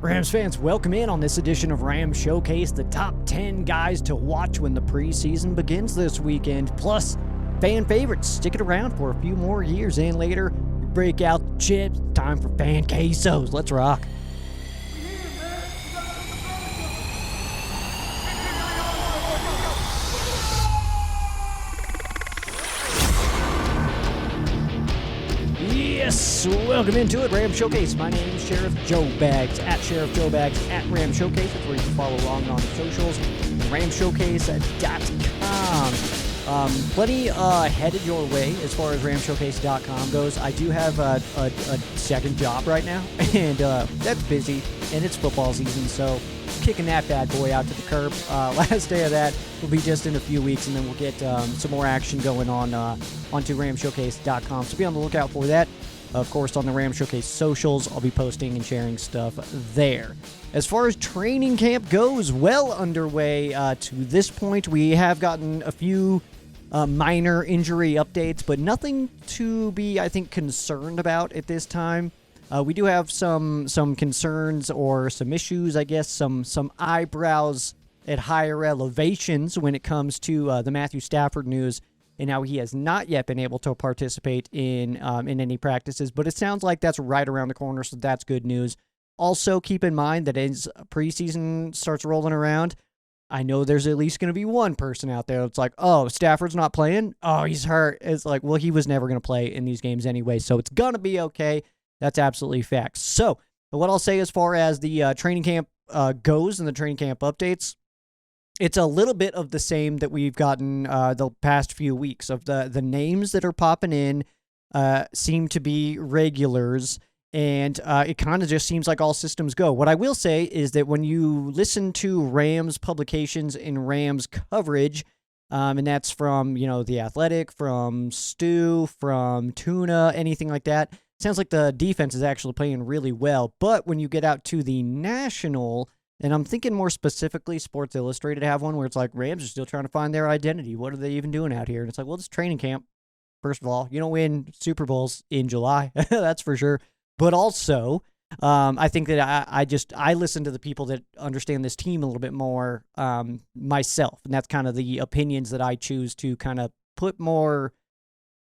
Rams fans, welcome in on this edition of Rams Showcase, the top 10 guys to watch when the preseason begins this weekend, plus fan favorites. Stick it around for a few more years, and later, we break out the chips. Time for fan quesos. Let's rock. Yes, welcome into it, Ram Showcase. My name is Sheriff Joe Bags, at Sheriff Joe Bags, at Ram Showcase. That's where you can follow along on the socials, ramshowcase.com. Plenty headed your way as far as ramshowcase.com goes. I do have a second job right now, and that's busy, and it's football season, so kicking that bad boy out to the curb. Last day of that will be just in a few weeks, and then we'll get some more action going on onto ramshowcase.com. So be on the lookout for that. Of course, on the Ram Showcase socials, I'll be posting and sharing stuff there. As far as training camp goes, well underway to this point. We have gotten a few minor injury updates, but nothing to be, I think, concerned about at this time. We do have some concerns or some issues, I guess, some eyebrows at higher elevations when it comes to the Matthew Stafford news and how he has not yet been able to participate in any practices. But it sounds like that's right around the corner, so that's good news. Also, keep in mind that as preseason starts rolling around, I know there's at least going to be one person out there that's like, oh, Stafford's not playing? Oh, he's hurt. It's like, well, he was never going to play in these games anyway, so it's going to be okay. That's absolutely facts. So what I'll say as far as the training camp goes and the training camp updates, it's a little bit of the same that we've gotten the past few weeks. Of the names that are popping in seem to be regulars, and it kind of just seems like all systems go. What I will say is that when you listen to Rams publications and Rams coverage, and that's from, The Athletic, from Stu, from Tuna, anything like that, sounds like the defense is actually playing really well. But when you get out to the national, and I'm thinking more specifically, Sports Illustrated have one where it's like, Rams are still trying to find their identity. What are they even doing out here? And it's like, well, it's training camp. First of all, you don't win Super Bowls in July. That's for sure. But also, I think that I listen to the people that understand this team a little bit more myself. And that's kind of the opinions that I choose to kind of put more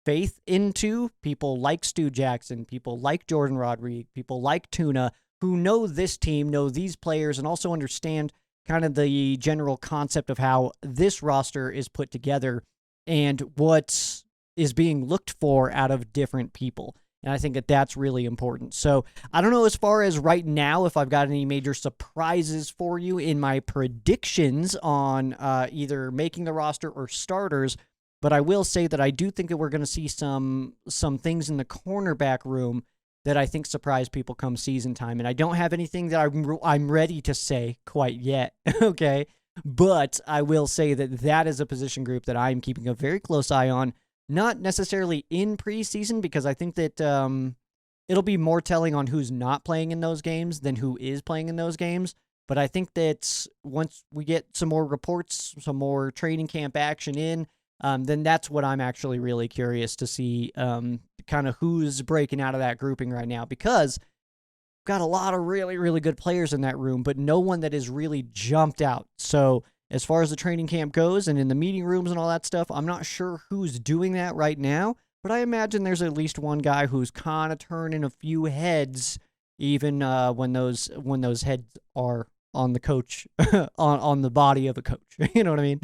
faith into. People like Stu Jackson, people like Jordan Rodriguez, people like Tuna, who know this team, know these players, and also understand kind of the general concept of how this roster is put together and what is being looked for out of different people. And I think that that's really important. So I don't know as far as right now if I've got any major surprises for you in my predictions on either making the roster or starters, but I will say that I do think that we're going to see some things in the cornerback room that I think surprise people come season time. And I don't have anything that I'm ready to say quite yet, okay? But I will say that is a position group that I'm keeping a very close eye on, not necessarily in preseason, because I think that it'll be more telling on who's not playing in those games than who is playing in those games. But I think that once we get some more reports, some more training camp action in, then that's what I'm actually really curious to see, kind of who's breaking out of that grouping right now, because we've got a lot of really, really good players in that room, but no one that has really jumped out. So as far as the training camp goes and in the meeting rooms and all that stuff, I'm not sure who's doing that right now, but I imagine there's at least one guy who's kind of turning a few heads, even when those heads are on the coach, on the body of a coach. You know what I mean?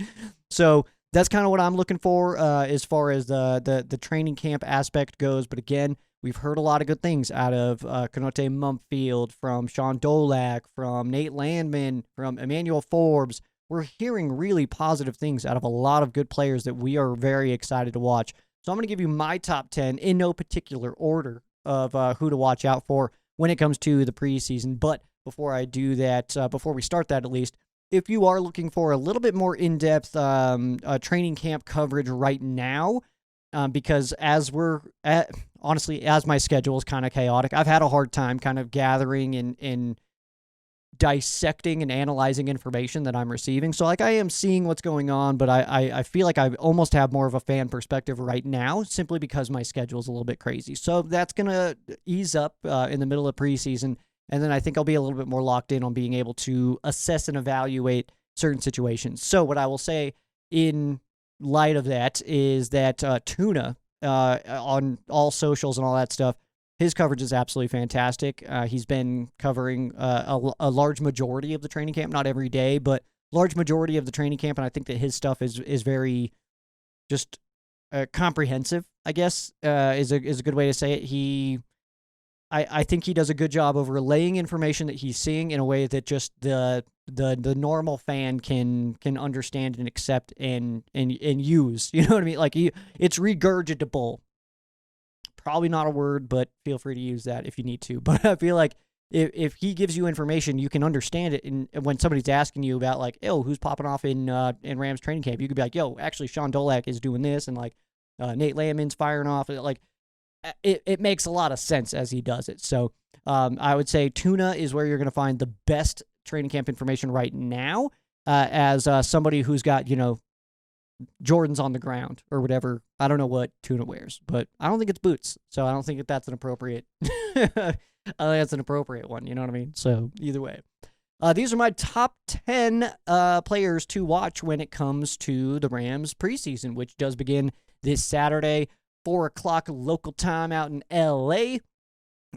So that's kind of what I'm looking for as far as the training camp aspect goes. But again, we've heard a lot of good things out of Kanote Mumpfield, from Sean Dolak, from Nate Landman, from Emmanuel Forbes. We're hearing really positive things out of a lot of good players that we are very excited to watch. So I'm going to give you my top 10 in no particular order of who to watch out for when it comes to the preseason. But before I do that, before we start that at least, if you are looking for a little bit more in-depth training camp coverage right now, because as my schedule is kind of chaotic, I've had a hard time kind of gathering and dissecting and analyzing information that I'm receiving. So I am seeing what's going on, but I feel like I almost have more of a fan perspective right now, simply because my schedule is a little bit crazy. So that's going to ease up in the middle of preseason, And then I think I'll be a little bit more locked in on being able to assess and evaluate certain situations. So what I will say in light of that is that Tuna on all socials and all that stuff, his coverage is absolutely fantastic. He's been covering a large majority of the training camp, not every day, but large majority of the training camp, and I think that his stuff is very just comprehensive, I guess, is a good way to say it. I think he does a good job of relaying information that he's seeing in a way that just the normal fan can understand and accept and use. You know what I mean? Like it's regurgitable. Probably not a word, but feel free to use that if you need to. But I feel like if he gives you information, you can understand it. And when somebody's asking you about like, oh, who's popping off in Rams training camp, you could be like, yo, actually Sean Dolak is doing this, and like Nate Landman's firing off. Like it makes a lot of sense as he does it. So I would say Tuna is where you're going to find the best training camp information right now, as somebody who's got, Jordans on the ground or whatever. I don't know what Tuna wears, but I don't think it's boots. So I don't think that's an appropriate I think that's an appropriate one. You know what I mean? So either way. These are my top 10 players to watch when it comes to the Rams preseason, which does begin this Saturday, 4 o'clock local time out in L.A.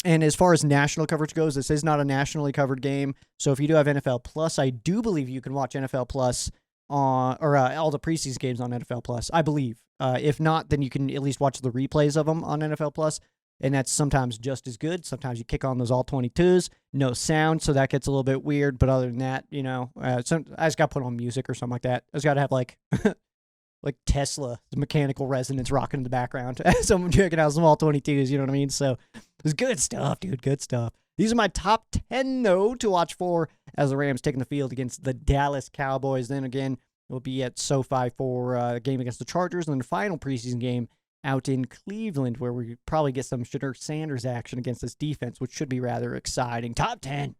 And as far as national coverage goes, this is not a nationally covered game. So if you do have NFL Plus, I do believe you can watch NFL Plus on, or all the preseason games on NFL Plus, I believe. If not, then you can at least watch the replays of them on NFL Plus. And that's sometimes just as good. Sometimes you kick on those all 22s, no sound, so that gets a little bit weird. But other than that, I just got to put on music or something like that. I just got to have like Tesla, the mechanical resonance rocking in the background. Someone checking out some all 22s, you know what I mean? So it's good stuff, dude, good stuff. These are my top 10, though, to watch for as the Rams taking the field against the Dallas Cowboys. Then again, we'll be at SoFi for a game against the Chargers, and then the final preseason game out in Cleveland, where we probably get some Shedeur Sanders action against this defense, which should be rather exciting. Top 10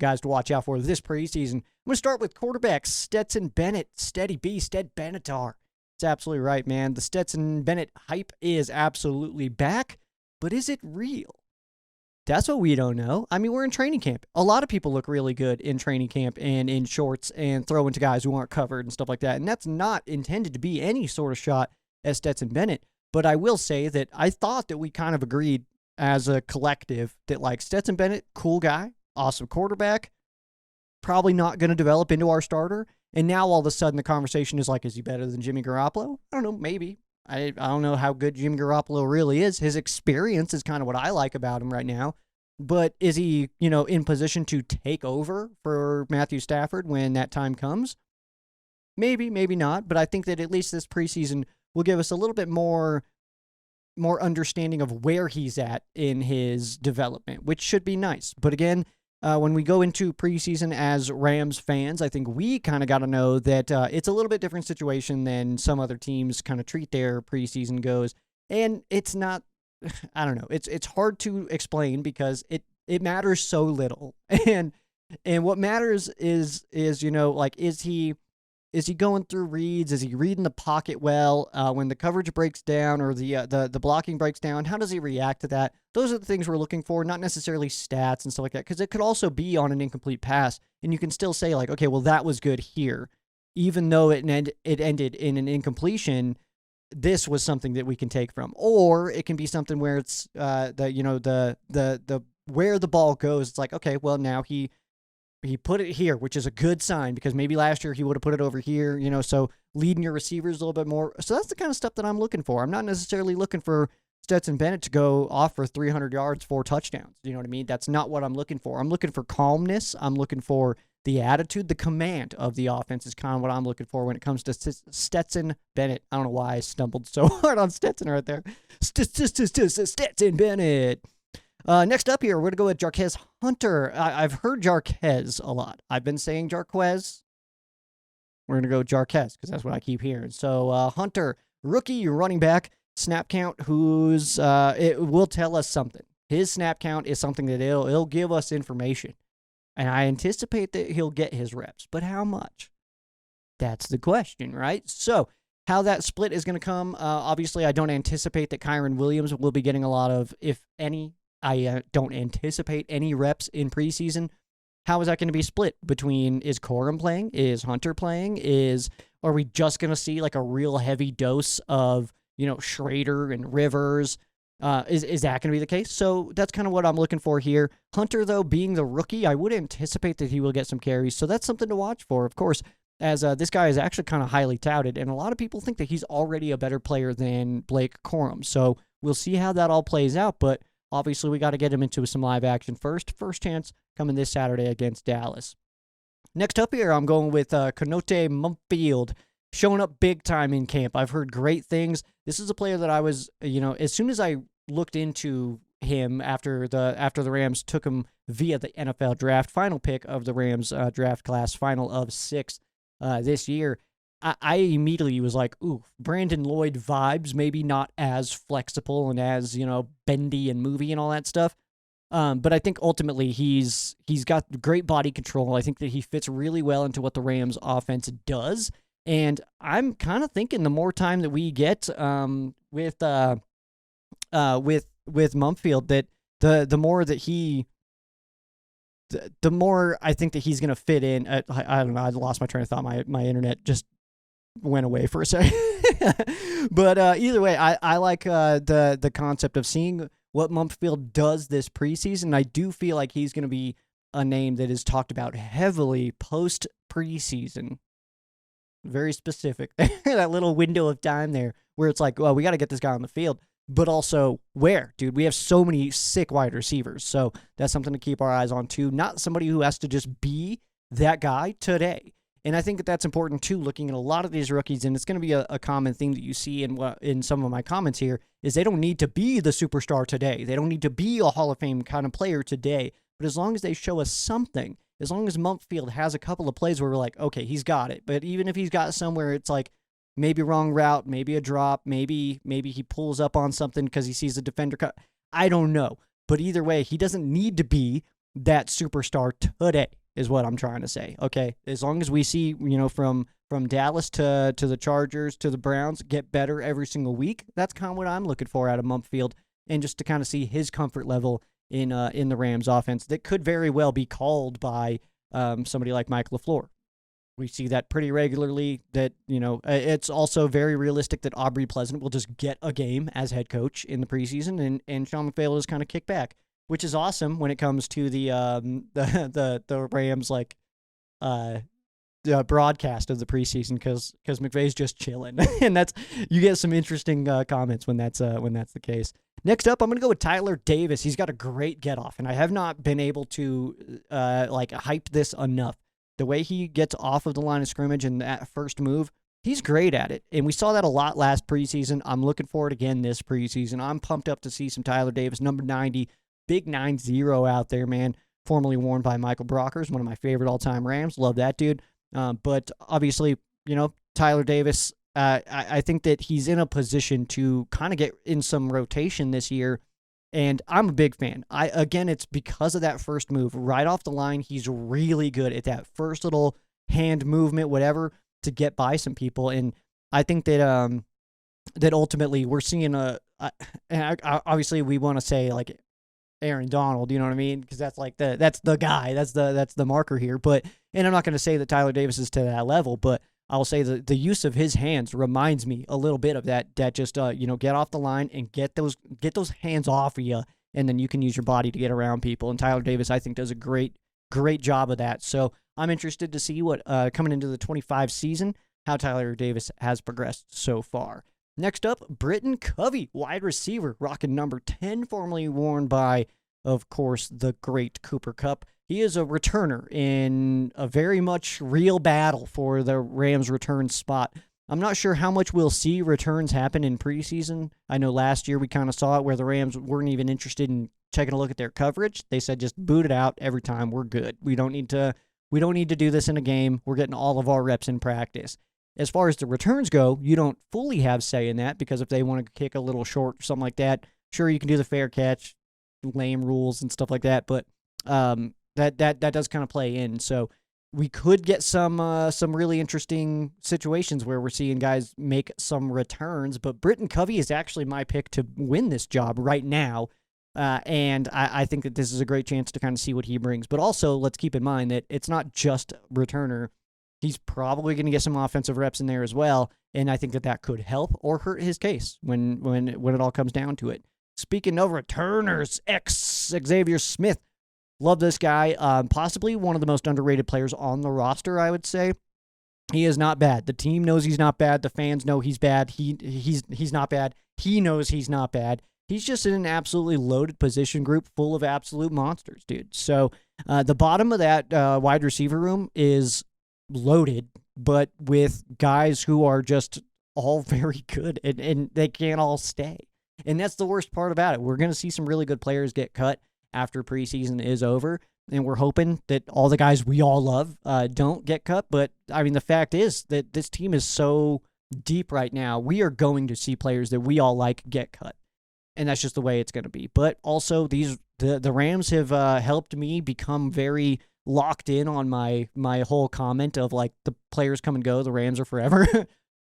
guys to watch out for this preseason. I'm going to start with quarterback Stetson Bennett, Steady B, Sted Benatar. It's absolutely right, man. The Stetson Bennett hype is absolutely back, but is it real? That's what we don't know. I mean, we're in training camp. A lot of people look really good in training camp and in shorts and throwing to guys who aren't covered and stuff like that, and that's not intended to be any sort of shot at Stetson Bennett. But I will say that I thought that we kind of agreed as a collective that, like, Stetson Bennett, cool guy, awesome quarterback, probably not going to develop into our starter. And now all of a sudden the conversation is like, is he better than Jimmy Garoppolo? I don't know, maybe. I don't know how good Jimmy Garoppolo really is. His experience is kind of what I like about him right now. But is he, in position to take over for Matthew Stafford when that time comes? Maybe, maybe not. But I think that at least this preseason will give us a little bit more understanding of where he's at in his development, which should be nice. But again, when we go into preseason as Rams fans, I think we kind of got to know that it's a little bit different situation than some other teams kind of treat their preseason goes. And it's not, I don't know, it's hard to explain because it matters so little. And what matters is is he going through reads? Is he reading the pocket well? When the coverage breaks down or the blocking breaks down, how does he react to that? Those are the things we're looking for, not necessarily stats and stuff like that, because it could also be on an incomplete pass, and you can still say, like, okay, well, that was good here. Even though it ended in an incompletion, this was something that we can take from. Or it can be something where it's the where the ball goes, it's like, okay, well, now he put it here, which is a good sign because maybe last year he would have put it over here, so leading your receivers a little bit more. So that's the kind of stuff that I'm looking for. I'm not necessarily looking for Stetson Bennett to go off for 300 yards, 4 touchdowns. You know what I mean? That's not what I'm looking for. I'm looking for calmness. I'm looking for the attitude, the command of the offense is kind of what I'm looking for when it comes to Stetson Bennett. I don't know why I stumbled so hard on Stetson right there. Stetson Bennett. Next up here, we're going to go with Jarquez Hunter. I've heard Jarquez a lot. I've been saying Jarquez. We're going to go Jarquez because that's what I keep hearing. So Hunter, rookie running back, snap count, it will tell us something. His snap count is something that it'll give us information. And I anticipate that he'll get his reps. But how much? That's the question, right? So how that split is going to come, obviously I don't anticipate that Kyren Williams will be getting a lot of, if any, I don't anticipate any reps in preseason. How is that going to be split between, is Corum playing? Is Hunter playing? Are we just going to see like a real heavy dose of, Schrader and Rivers? Is that going to be the case? So that's kind of what I'm looking for here. Hunter, though, being the rookie, I would anticipate that he will get some carries. So that's something to watch for, of course, as this guy is actually kind of highly touted. And a lot of people think that he's already a better player than Blake Corum. So we'll see how that all plays out. But obviously, we got to get him into some live action first. First chance coming this Saturday against Dallas. Next up here, I'm going with Kanote Mumpfield, showing up big time in camp. I've heard great things. This is a player that I was, as soon as I looked into him after the Rams took him via the NFL draft, final pick of the Rams draft class, final of 6 this year, I immediately was like, ooh, Brandon Lloyd vibes, maybe not as flexible and as, bendy and movie and all that stuff. But I think ultimately he's got great body control. I think that he fits really well into what the Rams offense does. And I'm kind of thinking the more time that we get with Mumpfield, that the more that the more I think that he's going to fit in. I don't know. I lost my train of thought. My internet just went away for a second. But either way, I like the concept of seeing what Mumpfield does this preseason. I do feel like he's going to be a name that is talked about heavily post preseason. Very specific. That little window of time there where it's like, well, we got to get this guy on the field, but also where, dude? We have so many sick wide receivers. So that's something to keep our eyes on too. Not somebody who has to just be that guy today. And I think that that's important too, looking at a lot of these rookies, and it's going to be a common theme that you see in some of my comments here, is they don't need to be the superstar today. They don't need to be a Hall of Fame kind of player today. But as long as they show us something, as long as Mumpfield has a couple of plays where we're like, okay, he's got it. But even if he's got somewhere it's like maybe wrong route, maybe a drop, maybe he pulls up on something because he sees a defender cut. I don't know. But either way, he doesn't need to be that superstar today is what I'm trying to say. Okay, as long as we see, from Dallas to the Chargers to the Browns get better every single week, that's kind of what I'm looking for out of Mumpfield, and just to kind of see his comfort level in the Rams offense that could very well be called by somebody like Mike LaFleur. We see that pretty regularly. That it's also very realistic that Aubrey Pleasant will just get a game as head coach in the preseason, and Sean McVay will just kind of kick back, which is awesome when it comes to the Rams broadcast of the preseason because McVay's just chilling, and you get some interesting comments when that's the case. Next up, I'm gonna go with Tyler Davis. He's got a great get off, and I have not been able to hype this enough. The way he gets off of the line of scrimmage and that first move, he's great at it, and we saw that a lot last preseason. I'm looking for it again this preseason. I'm pumped up to see some Tyler Davis, number 90. Big 9-0 out there, man. Formerly worn by Michael Brockers, one of my favorite all-time Rams. Love that dude. But obviously, Tyler Davis, I think that he's in a position to kind of get in some rotation this year, and I'm a big fan. It's because of that first move. Right off the line, he's really good at that first little hand movement, whatever, to get by some people. And I think that that ultimately we're seeing obviously we want to say like Aaron Donald, you know what I mean? Because that's like that's the guy, that's the marker here. And I'm not going to say that Tyler Davis is to that level, but I'll say the use of his hands reminds me a little bit of that just get off the line and get those hands off of you, and then you can use your body to get around people. And Tyler Davis, I think, does a great job of that. So I'm interested to see what coming into the 25 season, how Tyler Davis has progressed so far. Next up, Britton Covey, wide receiver, rocking number 10, formerly worn by, of course, the great Cooper Kupp. He is a returner in a very much real battle for the Rams return spot. I'm not sure how much we'll see returns happen in preseason. I know last year we kind of saw it where the Rams weren't even interested in taking a look at their coverage. They said just boot it out every time. We're good. We don't need to do this in a game. We're getting all of our reps in practice. As far as the returns go, you don't fully have say in that, because if they want to kick a little short or something like that, sure, you can do the fair catch, lame rules and stuff like that, but that does kind of play in. So we could get some really interesting situations where we're seeing guys make some returns, but Britton Covey is actually my pick to win this job right now. And I think that this is a great chance to kind of see what he brings. But also, let's keep in mind that it's not just returner. He's probably going to get some offensive reps in there as well, and I think that that could help or hurt his case when it all comes down to it. Speaking of returners, Xavier Smith. Love this guy. Possibly one of the most underrated players on the roster, I would say. He is not bad. The team knows he's not bad. The fans know he's bad. He's not bad. He knows he's not bad. He's just in an absolutely loaded position group full of absolute monsters, dude. So the bottom of that wide receiver room is loaded, but with guys who are just all very good, and they can't all stay. And that's the worst part about it. We're going to see some really good players get cut after preseason is over, and we're hoping that all the guys we all love don't get cut. But, I mean, the fact is that this team is so deep right now, we are going to see players that we all like get cut. And that's just the way it's going to be. But also, the Rams have helped me become very locked in on my whole comment of, like, the players come and go, the Rams are forever.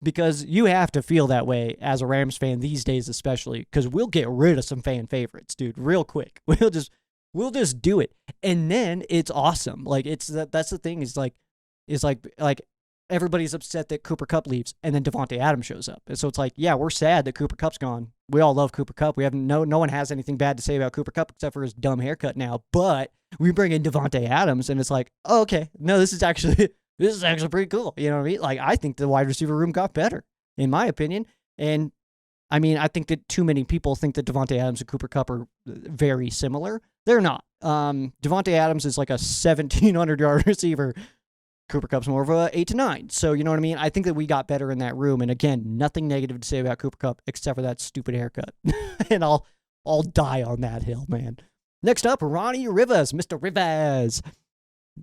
Because you have to feel that way as a Rams fan these days, especially, because we'll get rid of some fan favorites, dude, real quick. We'll just do it, and then it's awesome. Like, that's the thing is like everybody's upset that Cooper Kupp leaves, and then Devontae Adams shows up, and so it's like, yeah, we're sad that Cooper Kupp's gone. We all love Cooper Kupp. We have no one has anything bad to say about Cooper Kupp except for his dumb haircut now. But we bring in Devontae Adams, and it's like, oh, okay, no, this is actually pretty cool. You know what I mean? Like, I think the wide receiver room got better, in my opinion. And, I mean, I think that too many people think that Devontae Adams and Cooper Kupp are very similar. They're not. Devontae Adams is like a 1,700-yard receiver. Cooper Kupp's more of a 8 to 9. So, you know what I mean? I think that we got better in that room. And, again, nothing negative to say about Cooper Kupp except for that stupid haircut. And I'll die on that hill, man. Next up, Ronnie Rivers, Mr. Rivers.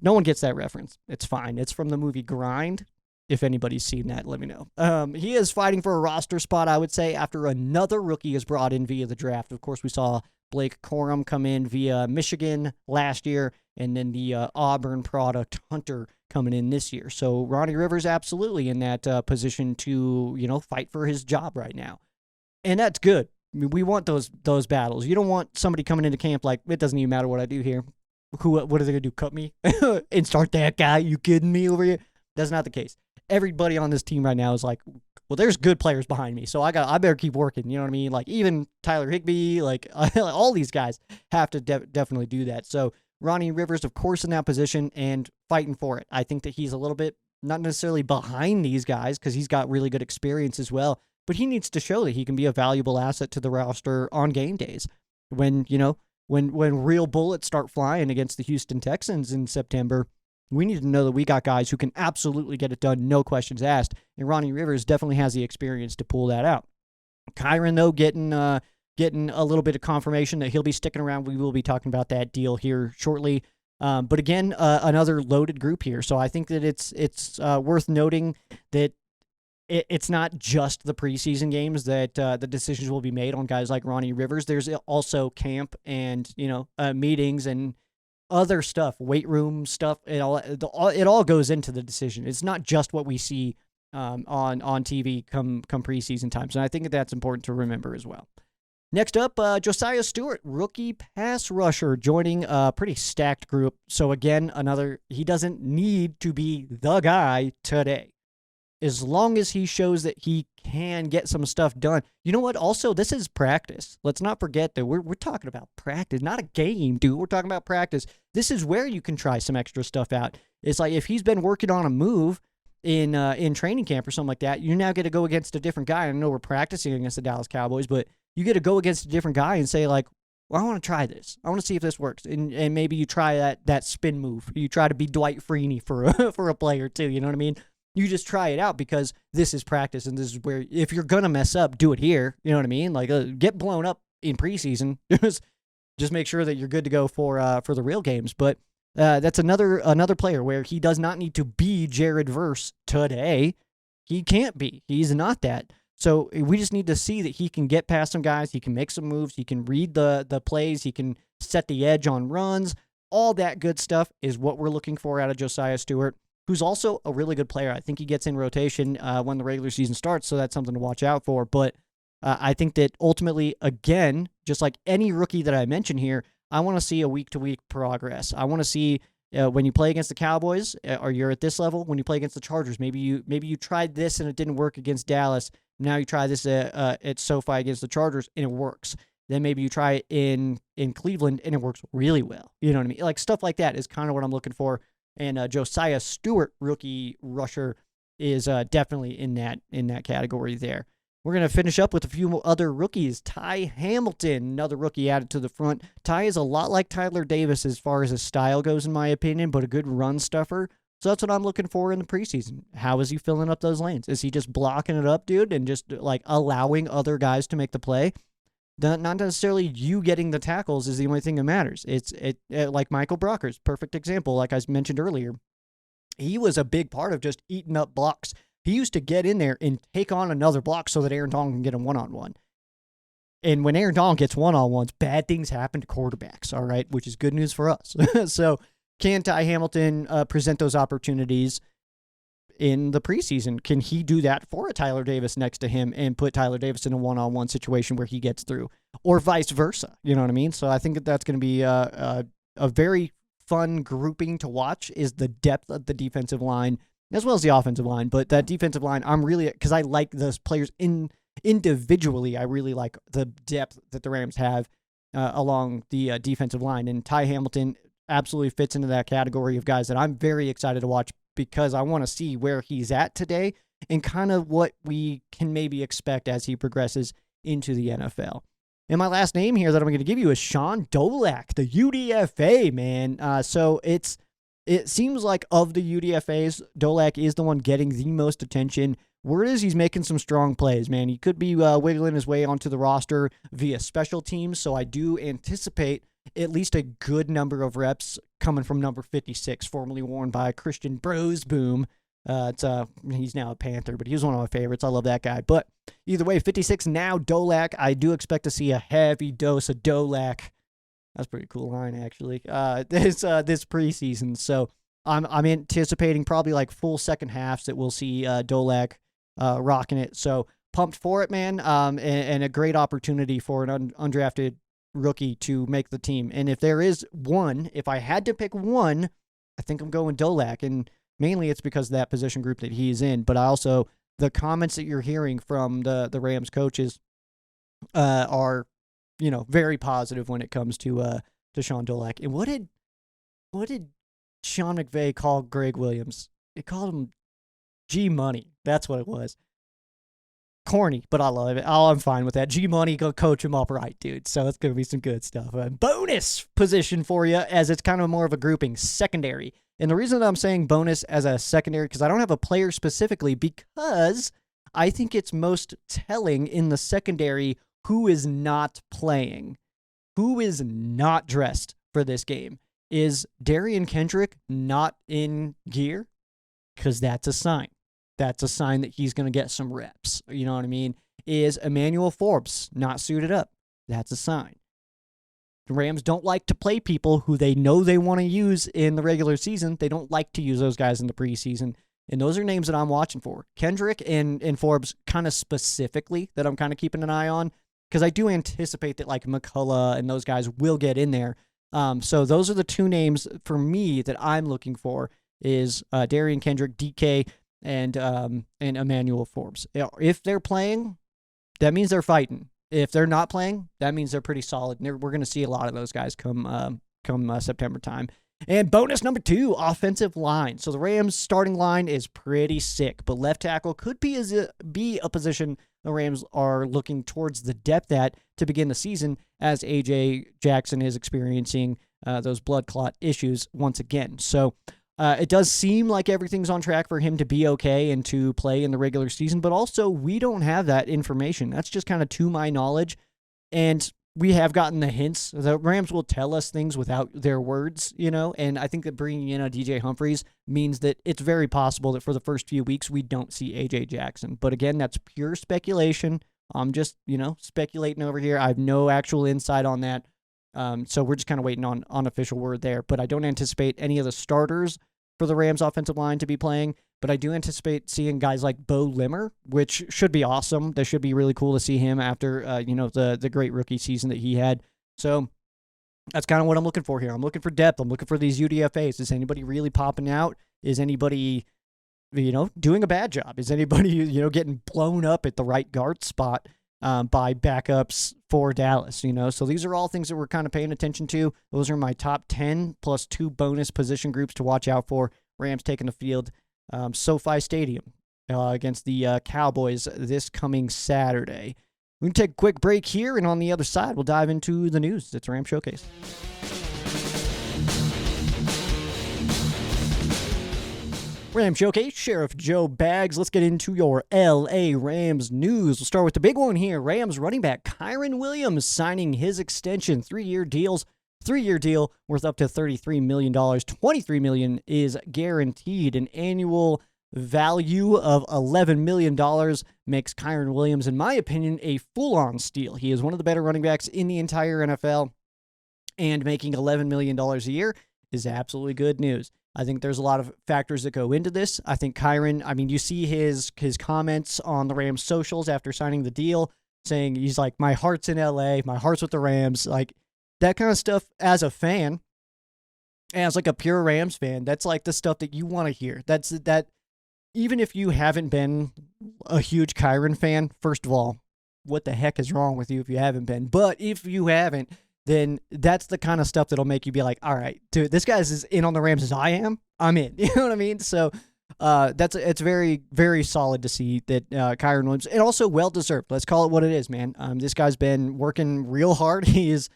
No one gets that reference. It's fine. It's from the movie Grind. If anybody's seen that, let me know. He is fighting for a roster spot, I would say, after another rookie is brought in via the draft. Of course, we saw Blake Corum come in via Michigan last year, and then the Auburn product Hunter coming in this year. So Ronnie Rivers absolutely in that position to, fight for his job right now. And that's good. I mean, we want those battles. You don't want somebody coming into camp like, it doesn't even matter what I do here. What are they going to do, cut me and start that guy? You kidding me over here? That's not the case. Everybody on this team right now is like, well, there's good players behind me, so I better keep working. You know what I mean? Like, even Tyler Higbee, like all these guys have to definitely do that. So Ronnie Rivers, of course, in that position and fighting for it. I think that he's a little bit not necessarily behind these guys because he's got really good experience as well, but he needs to show that he can be a valuable asset to the roster on game days when real bullets start flying against the Houston Texans in September. We need to know that we got guys who can absolutely get it done, no questions asked. And Ronnie Rivers definitely has the experience to pull that out. Kyren, though, getting a little bit of confirmation that he'll be sticking around. We will be talking about that deal here shortly. But again, another loaded group here. So I think that it's worth noting that it's not just the preseason games that the decisions will be made on guys like Ronnie Rivers. There's also camp and meetings and other stuff, weight room stuff. It all goes into the decision. It's not just what we see on TV come preseason times, and I think that's important to remember as well. Next up, Josiah Stewart, rookie pass rusher, joining a pretty stacked group. So again, he doesn't need to be the guy today. As long as he shows that he can get some stuff done. You know what? Also, this is practice. Let's not forget that we're talking about practice, not a game, dude. We're talking about practice. This is where you can try some extra stuff out. It's like if he's been working on a move in training camp or something like that, you now get to go against a different guy. I know we're practicing against the Dallas Cowboys, but you get to go against a different guy and say, like, well, I want to try this. I want to see if this works. And maybe you try that spin move. You try to be Dwight Freeney for a player too. You know what I mean? You just try it out because this is practice, and this is where, if you're going to mess up, do it here. You know what I mean? Like, get blown up in preseason. Just make sure that you're good to go for the real games. But that's another player where he does not need to be Jared Verse today. He can't be. He's not that. So we just need to see that he can get past some guys. He can make some moves. He can read the plays. He can set the edge on runs. All that good stuff is what we're looking for out of Josiah Stewart, who's also a really good player. I think he gets in rotation when the regular season starts, so that's something to watch out for. But I think that ultimately, again, just like any rookie that I mentioned here, I want to see a week-to-week progress. I want to see when you play against the Cowboys, or you're at this level, when you play against the Chargers, maybe you tried this and it didn't work against Dallas. Now you try this at SoFi against the Chargers and it works. Then maybe you try it in Cleveland and it works really well. You know what I mean? Like stuff like that is kind of what I'm looking for. And Josiah Stewart, rookie rusher, is definitely in that category there. We're going to finish up with a few other rookies. Ty Hamilton, another rookie added to the front. Ty is a lot like Tyler Davis as far as his style goes, in my opinion, but a good run stuffer. So that's what I'm looking for in the preseason. How is he filling up those lanes? Is he just blocking it up, dude, and just like allowing other guys to make the play? Not necessarily you getting the tackles is the only thing that matters. It's like Michael Brockers, perfect example, like I mentioned earlier. He was a big part of just eating up blocks. He used to get in there and take on another block so that Aaron Donald can get a one-on-one. And when Aaron Donald gets one-on-ones, bad things happen to quarterbacks, all right, which is good news for us. So can Ty Hamilton present those opportunities in the preseason? Can he do that for a Tyler Davis next to him and put Tyler Davis in a one-on-one situation where he gets through, or vice versa? You know what I mean? So I think that's going to be a very fun grouping to watch, is the depth of the defensive line as well as the offensive line. But that defensive line, I'm really, because I like those players individually, I really like the depth that the Rams have along the defensive line. And Ty Hamilton absolutely fits into that category of guys that I'm very excited to watch, because I want to see where he's at today and kind of what we can maybe expect as he progresses into the NFL. And my last name here that I'm going to give you is Sean Dolak, the UDFA, man. So it seems like of the UDFAs, Dolak is the one getting the most attention. Word is he's making some strong plays, man. He could be wiggling his way onto the roster via special teams, so I do anticipate at least a good number of reps coming from number 56, formerly worn by Christian Brosboom. He's now a Panther, but he was one of my favorites. I love that guy. But either way, 56 now, Dolak. I do expect to see a heavy dose of Dolak. That's a pretty cool line, actually. This preseason. So I'm anticipating probably like full second halves that we'll see Dolak rocking it. So pumped for it, man. And a great opportunity for an undrafted rookie to make the team. And if there is one, if I had to pick one, I think I'm going Dolak. And mainly it's because of that position group that he's in. But also the comments that you're hearing from the Rams coaches are, very positive when it comes to Sean Dolak. And what did Sean McVay call Greg Williams? He called him G Money. That's what it was. Corny, but I love it. I'm fine with that. G Money, go coach him up right, dude. So it's going to be some good stuff. Bonus position for you, as it's kind of more of a grouping, secondary. And the reason that I'm saying bonus as a secondary, because I don't have a player specifically, because I think it's most telling in the secondary who is not playing, who is not dressed for this game. Is Darian Kendrick not in gear? Because that's a sign. That's a sign that he's going to get some reps. You know what I mean? Is Emmanuel Forbes not suited up? That's a sign. The Rams don't like to play people who they know they want to use in the regular season. They don't like to use those guys in the preseason. And those are names that I'm watching for. Kendrick and Forbes kind of specifically that I'm kind of keeping an eye on, because I do anticipate that like McCullough and those guys will get in there. So those are the two names for me that I'm looking for, is Darian Kendrick, DK, and Emmanuel Forbes. If they're playing, that means they're fighting. If they're not playing, that means they're pretty solid. And we're going to see a lot of those guys come September time. And bonus number 2, offensive line. So the Rams starting line is pretty sick, but left tackle could be a position the Rams are looking towards the depth at to begin the season, as A.J. Jackson is experiencing those blood clot issues once again. So it does seem like everything's on track for him to be okay and to play in the regular season, but also we don't have that information. That's just kind of to my knowledge, and we have gotten the hints. The Rams will tell us things without their words, and I think that bringing in a DJ Humphries means that it's very possible that for the first few weeks we don't see A.J. Jackson. But again, that's pure speculation. I'm just, speculating over here. I have no actual insight on that. So we're just kind of waiting on official word there. But I don't anticipate any of the starters for the Rams offensive line to be playing. but I do anticipate seeing guys like Bo Limmer, which should be awesome. That should be really cool to see him after the great rookie season that he had. So that's kind of what I'm looking for here. I'm looking for depth. I'm looking for these UDFAs. Is anybody really popping out? Is anybody doing a bad job? Is anybody getting blown up at the right guard spot by backups for Dallas? So these are all things that we're kind of paying attention to. Those are my top 10 plus 2 bonus position groups to watch out for. Rams taking the field, SoFi Stadium against the Cowboys this coming Saturday. We can take a quick break here, and on the other side, we'll dive into the news. It's a Ram Showcase. Ram Showcase, Sheriff Joe Baggs. Let's get into your L.A. Rams news. We'll start with the big one here. Rams running back Kyren Williams signing his extension. 3-year deals. 3-year deal worth up to $33 million. $23 million is guaranteed. An annual value of $11 million makes Kyren Williams, in my opinion, a full-on steal. He is one of the better running backs in the entire NFL, and making $11 million a year is absolutely good news. I think there's a lot of factors that go into this. I think Kyren, you see his comments on the Rams socials after signing the deal, saying he's like, my heart's in LA, my heart's with the Rams, like that kind of stuff. As a fan, as like a pure Rams fan, that's like the stuff that you want to hear. That even if you haven't been a huge Kyren fan, first of all, what the heck is wrong with you if you haven't been? But if you haven't, then that's the kind of stuff that'll make you be like, all right, dude, this guy's as in on the Rams as I am. I'm in. You know what I mean? So it's very, very solid to see that Kyren Williams, and also well-deserved. Let's call it what it is, man. This guy's been working real hard. He is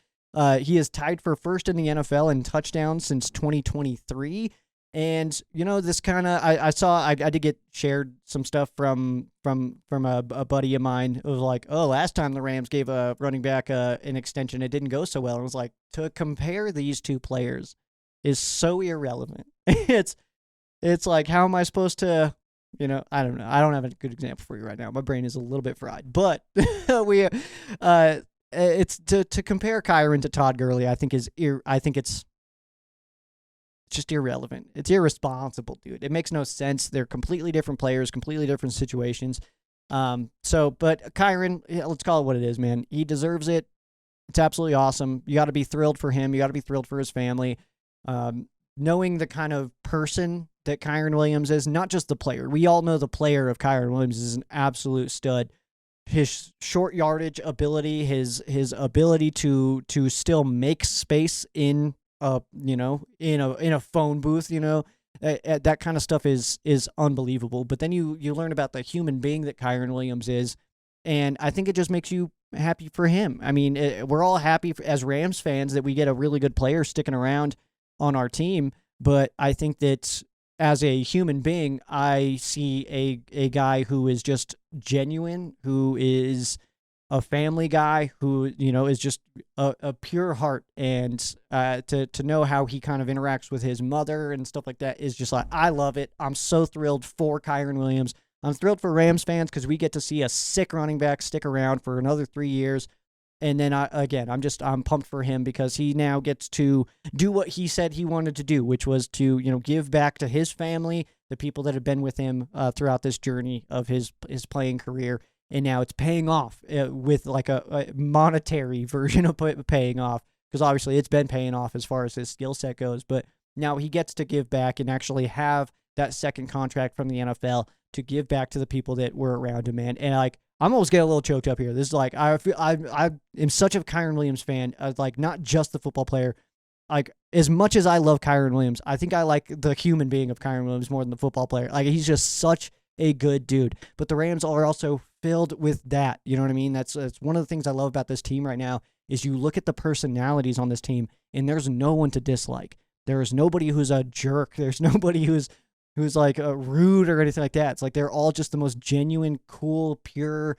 tied for first in the NFL in touchdowns since 2023. And, this kind of, I did get shared some stuff from a buddy of mine. It was like, oh, last time the Rams gave a running back an extension, it didn't go so well. And I was like, to compare these two players is so irrelevant. It's like, how am I supposed to, I don't know. I don't have a good example for you right now. My brain is a little bit fried, but it's to compare Kyren to Todd Gurley, I think it's just irrelevant. It's irresponsible, dude. It makes no sense. They're completely different players, completely different situations. But Kyren, let's call it what it is, man. He deserves it. It's absolutely awesome. You got to be thrilled for him. You got to be thrilled for his family. Knowing the kind of person that Kyren Williams is, not just the player. We all know the player of Kyren Williams is an absolute stud. His short yardage ability, his ability to still make space in in a phone booth, that kind of stuff is unbelievable. But then you learn about the human being that Kyren Williams is, and I think it just makes you happy for him. We're all happy as Rams fans that we get a really good player sticking around on our team, but I think that as a human being, I see a guy who is just genuine, who is a family guy, who, is just a pure heart. And to know how he kind of interacts with his mother and stuff like that is just like, I love it. I'm so thrilled for Kyren Williams. I'm thrilled for Rams fans because we get to see a sick running back stick around for another 3 years. And then, I'm pumped for him because he now gets to do what he said he wanted to do, which was to, give back to his family, the people that have been with him throughout this journey of his playing career. And now it's paying off with like a monetary version of paying off, because obviously it's been paying off as far as his skill set goes. But now he gets to give back and actually have that second contract from the NFL to give back to the people that were around him, man. And like, I'm almost getting a little choked up here. This is like, I am such a Kyren Williams fan, like not just the football player. Like, as much as I love Kyren Williams, I think I like the human being of Kyren Williams more than the football player. Like, he's just such a good dude. But the Rams are also filled with that. You know what I mean? That's one of the things I love about this team right now is you look at the personalities on this team, and there's no one to dislike. There is nobody who's a jerk. There's nobody who's like rude or anything like that. It's like they're all just the most genuine, cool, pure,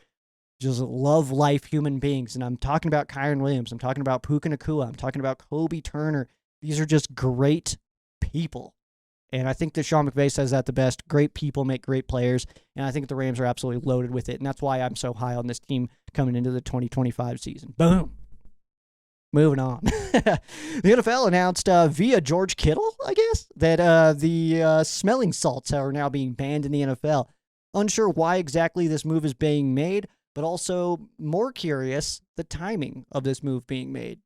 just love life human beings. And I'm talking about Kyren Williams. I'm talking about Puka Nacua. I'm talking about Kobe Turner. These are just great people. And I think that Sean McVay says that the best. Great people make great players. And I think the Rams are absolutely loaded with it. And that's why I'm so high on this team coming into the 2025 season. Boom. moving on. The NFL announced via George Kittle, I guess, that the smelling salts are now being banned in the NFL. Unsure why exactly this move is being made, but also more curious the timing of this move being made.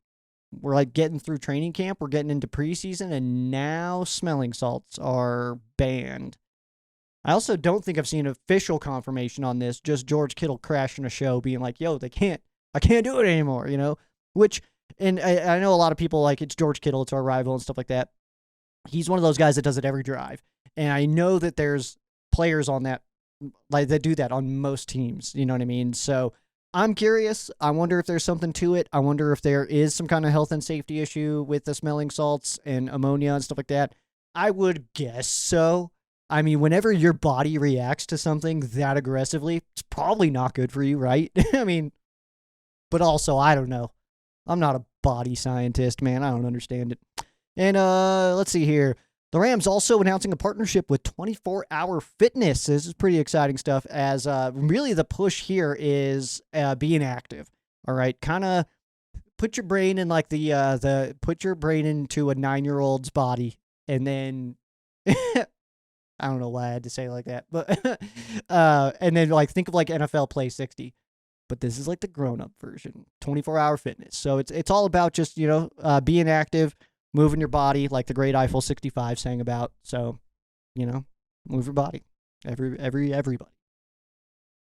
We're like getting through training camp, we're getting into preseason, and now smelling salts are banned. I also don't think I've seen official confirmation on this, just George Kittle crashing a show being like, yo, I can't do it anymore, which, and I know a lot of people like, it's George Kittle, it's our rival and stuff like that. He's one of those guys that does it every drive. And I know that there's players on that, like, that do that on most teams, you know what I mean? So I'm curious. I wonder if there's something to it. I wonder if there is some kind of health and safety issue with the smelling salts and ammonia and stuff like that. I would guess so. I mean, whenever your body reacts to something that aggressively, it's probably not good for you, right? I mean, but also, I don't know. I'm not a body scientist, man. I don't understand it. And let's see here. The Rams also announcing a partnership with 24-Hour Fitness. This is pretty exciting stuff, as really the push here is being active. All right, kind of put your brain in like put your brain into a 9-year-old's body, and then I don't know why I had to say it like that, but and then like think of like NFL Play 60. But this is like the grown-up version, 24-Hour Fitness. So it's all about just, being active, moving your body, like the great Eiffel 65 sang about. So, move your body. Everybody.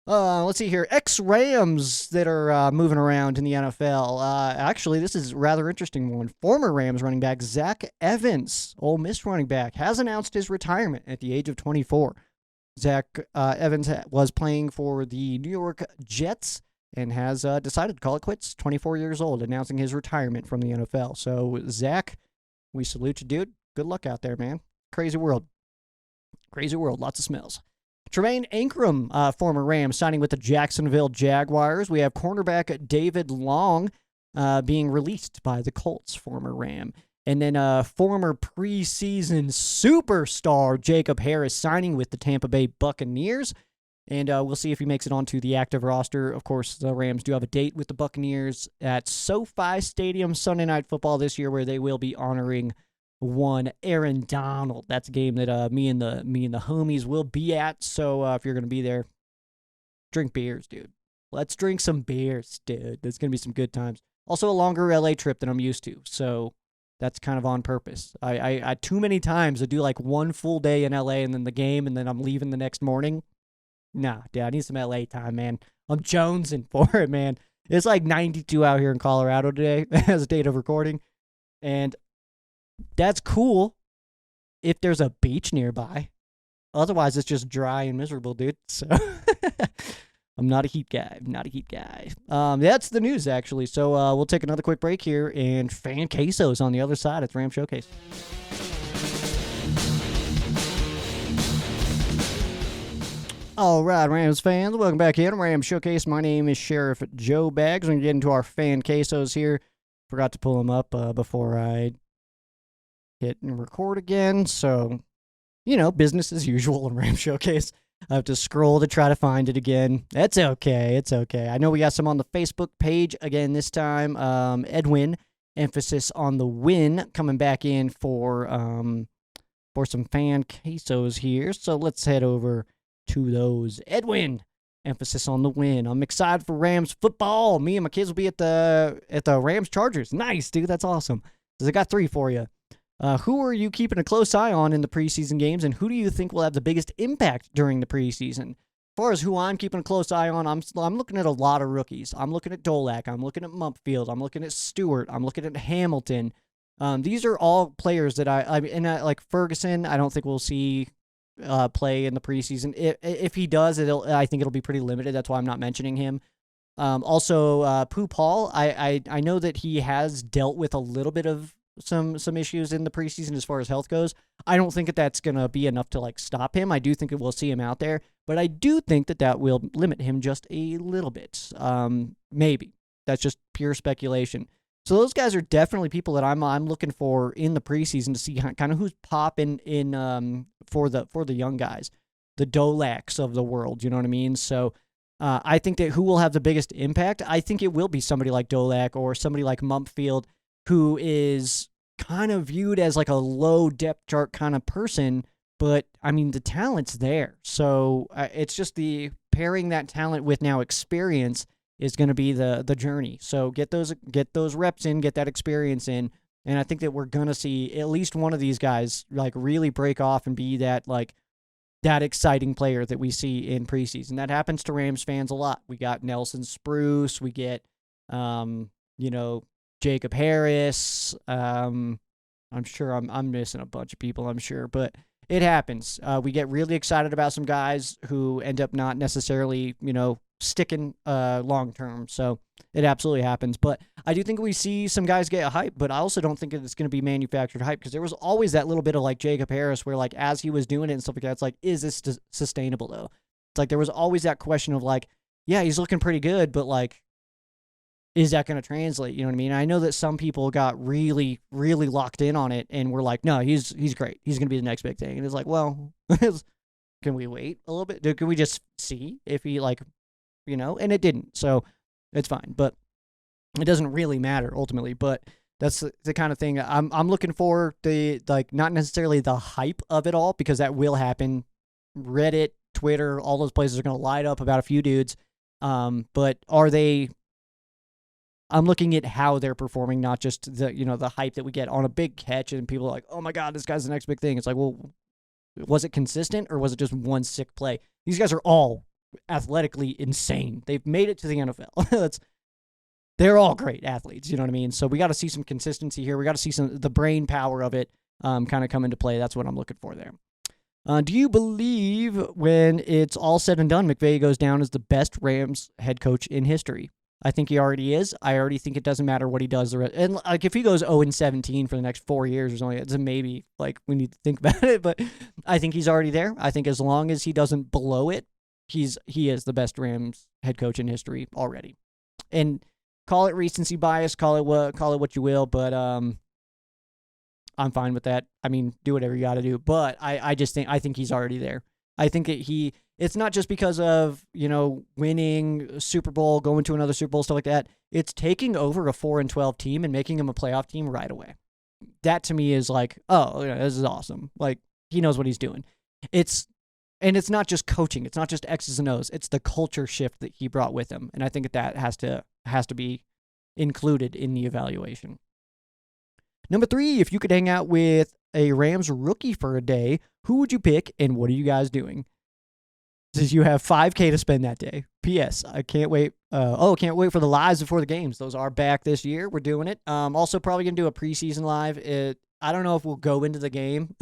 Let's see here. Ex-Rams that are moving around in the NFL. Actually, this is a rather interesting one. Former Rams running back Zach Evans, Ole Miss running back, has announced his retirement at the age of 24. Zach Evans was playing for the New York Jets and has decided to call it quits. 24 years old, announcing his retirement from the NFL. So, Zach, we salute you, dude. Good luck out there, man. Crazy world. Crazy world. Lots of smells. Tremaine Ankrum, former Ram, signing with the Jacksonville Jaguars. We have cornerback David Long being released by the Colts, former Ram. And then former preseason superstar Jacob Harris signing with the Tampa Bay Buccaneers. And we'll see if he makes it onto the active roster. Of course, the Rams do have a date with the Buccaneers at SoFi Stadium Sunday Night Football this year, where they will be honoring one Aaron Donald. That's a game that me and the homies will be at. So if you're going to be there, drink beers, dude. Let's drink some beers, dude. There's going to be some good times. Also, a longer LA trip than I'm used to. So that's kind of on purpose. I too many times I do like one full day in LA and then the game, and then I'm leaving the next morning. Nah, dude, I need some LA time, man. I'm jonesing for it, man. It's like 92 out here in Colorado today as a date of recording. And that's cool if there's a beach nearby. Otherwise, it's just dry and miserable, dude. So I'm not a heat guy. That's the news, actually. So we'll take another quick break here, and Fan Queso's on the other side at the Ram Showcase. All right, Rams fans, welcome back in Ram Showcase. My name is Sheriff Joe Baggs. We're going to get into our Fan Quesos here. Forgot to pull them up before I hit and record again. So, business as usual in Ram Showcase. I have to scroll to try to find it again. It's okay. I know we got some on the Facebook page again this time. Edwin, emphasis on the win, coming back in for some Fan Quesos here. So let's head over to those. Edwin, emphasis on the win. I'm excited for Rams football. Me and my kids will be at the Rams Chargers. Nice, dude. That's awesome. So I got 3 for you. Who are you keeping a close eye on in the preseason games, and who do you think will have the biggest impact during the preseason? As far as who I'm keeping a close eye on, I'm looking at a lot of rookies. I'm looking at Dolak. I'm looking at Mumpfield. I'm looking at Stewart. I'm looking at Hamilton. These are all players that like Ferguson, I don't think we'll see play in the preseason. If he does, I think it'll be pretty limited. That's why I'm not mentioning him. Also, Pooh Paul, I know that he has dealt with a little bit of some issues in the preseason as far as health goes. I don't think that's going to be enough to like stop him. I do think that we'll see him out there, but I do think that will limit him just a little bit. Maybe. That's just pure speculation. So those guys are definitely people that I'm looking for in the preseason to see kind of who's popping in for the young guys, the Dolaks of the world. You know what I mean? So I think that who will have the biggest impact, I think it will be somebody like Dolak or somebody like Mumpfield, who is kind of viewed as like a low depth chart kind of person. But, I mean, the talent's there. So it's just the pairing that talent with now experience is going to be the journey. So get those reps in, get that experience in. And I think that we're going to see at least one of these guys like really break off and be that like that exciting player that we see in preseason. That happens to Rams fans a lot. We got Nelson Spruce. We get, Jacob Harris. I'm sure I'm missing a bunch of people, I'm sure. But it happens. We get really excited about some guys who end up not necessarily, sticking long term. So it absolutely happens. But I do think we see some guys get a hype, but I also don't think it's going to be manufactured hype, because there was always that little bit of like Jacob Harris where like as he was doing it and stuff like that, it's like, is this sustainable though? It's like there was always that question of like, yeah, he's looking pretty good, but like, is that going to translate? You know what I mean? I know that some people got really, really locked in on it and were like, no, he's great. He's going to be the next big thing. And it's like, well, can we wait a little bit? Can we just see if he and it didn't. So it's fine, but it doesn't really matter ultimately. But that's the kind of thing I'm looking for, the not necessarily the hype of it all, because that will happen. Reddit, Twitter, all those places are going to light up about a few dudes. But are they? I'm looking at how they're performing, not just the hype that we get on a big catch and people are like, oh my God, this guy's the next big thing. It's like, well, was it consistent or was it just one sick play? These guys are all athletically insane. They've made it to the NFL. They're all great athletes, you know what I mean? So we got to see some consistency here. We got to see the brain power of it kind of come into play. That's what I'm looking for there. Do you believe when it's all said and done, McVay goes down as the best Rams head coach in history? I think he already is. I already think it doesn't matter what he does. And like if he goes 0-17 for the next 4 years or something, it's a maybe. Like we need to think about it. But I think he's already there. I think as long as he doesn't blow it, he is the best Rams head coach in history already. And call it recency bias, call it what you will, but I'm fine with that. I mean, do whatever you got to do. But I think he's already there. I think that it's not just because of, winning a Super Bowl, going to another Super Bowl, stuff like that. It's taking over a 4-12 team and making them a playoff team right away. That to me is like, oh, this is awesome. Like he knows what he's doing. And it's not just coaching. It's not just X's and O's. It's the culture shift that he brought with him. And I think that has to be included in the evaluation. Number 3, if you could hang out with a Rams rookie for a day, who would you pick and what are you guys doing? Says you have $5K to spend that day. P.S. I can't wait. Can't wait for the lives before the games. Those are back this year. We're doing it. Also probably going to do a preseason live. I don't know if we'll go into the game.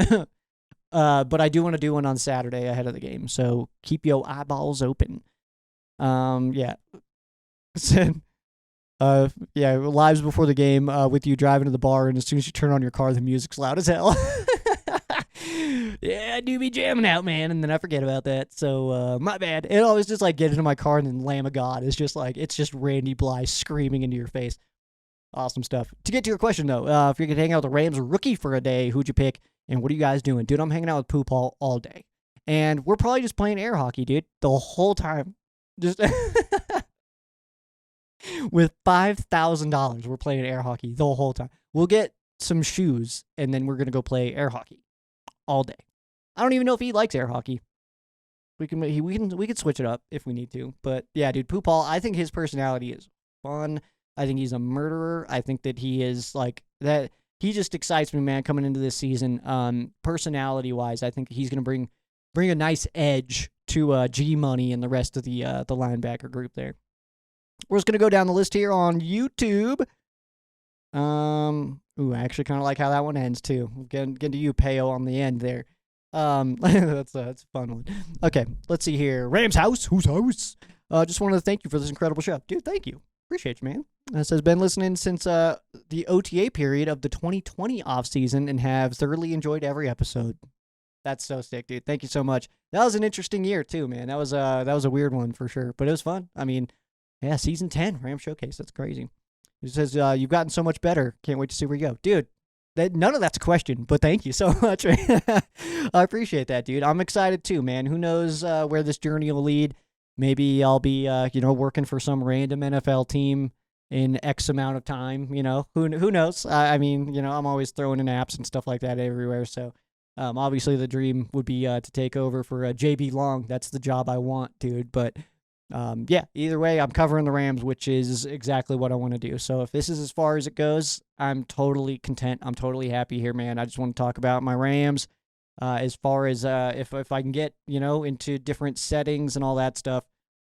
But I do want to do one on Saturday ahead of the game, so keep your eyeballs open. Yeah. Lives before the game with you driving to the bar, and as soon as you turn on your car, the music's loud as hell. Yeah, I do be jamming out, man, and then I forget about that, so my bad. It always just like get into my car and then Lamb of God. It's just Randy Bly screaming into your face. Awesome stuff. To get to your question, though, if you could hang out with the Rams rookie for a day, who'd you pick? And what are you guys doing? Dude, I'm hanging out with Poop all day. And we're probably just playing air hockey, dude, the whole time. Just with $5,000, we're playing air hockey the whole time. We'll get some shoes, and then we're going to go play air hockey all day. I don't even know if he likes air hockey. We can switch it up if we need to. But, yeah, dude, Poop, I think his personality is fun. I think he's a murderer. I think that he is like that. He just excites me, man, coming into this season. Personality-wise, I think he's going to bring a nice edge to G-Money and the rest of the linebacker group there. We're just going to go down the list here on YouTube. I actually kind of like how that one ends, too. Getting to you, Peo, on the end there. That's a fun one. Okay, let's see here. Rams house? Whose house? Just wanted to thank you for this incredible show. Dude, thank you. Appreciate you, man. This has been listening since the OTA period of the 2020 offseason and have thoroughly enjoyed every episode. That's so sick, dude. Thank you so much. That was an interesting year, too, man. That was a weird one for sure, but it was fun. I mean, yeah, season 10, Ram Showcase. That's crazy. It says, you've gotten so much better. Can't wait to see where you go. Dude, none of that's a question, but thank you so much. I appreciate that, dude. I'm excited, too, man. Who knows where this journey will lead. Maybe I'll be, working for some random NFL team in X amount of time. Who knows? I mean, I'm always throwing in apps and stuff like that everywhere. So, obviously, the dream would be to take over for JB Long. That's the job I want, dude. But yeah, either way, I'm covering the Rams, which is exactly what I want to do. So if this is as far as it goes, I'm totally content. I'm totally happy here, man. I just want to talk about my Rams. As far as if I can get into different settings and all that stuff,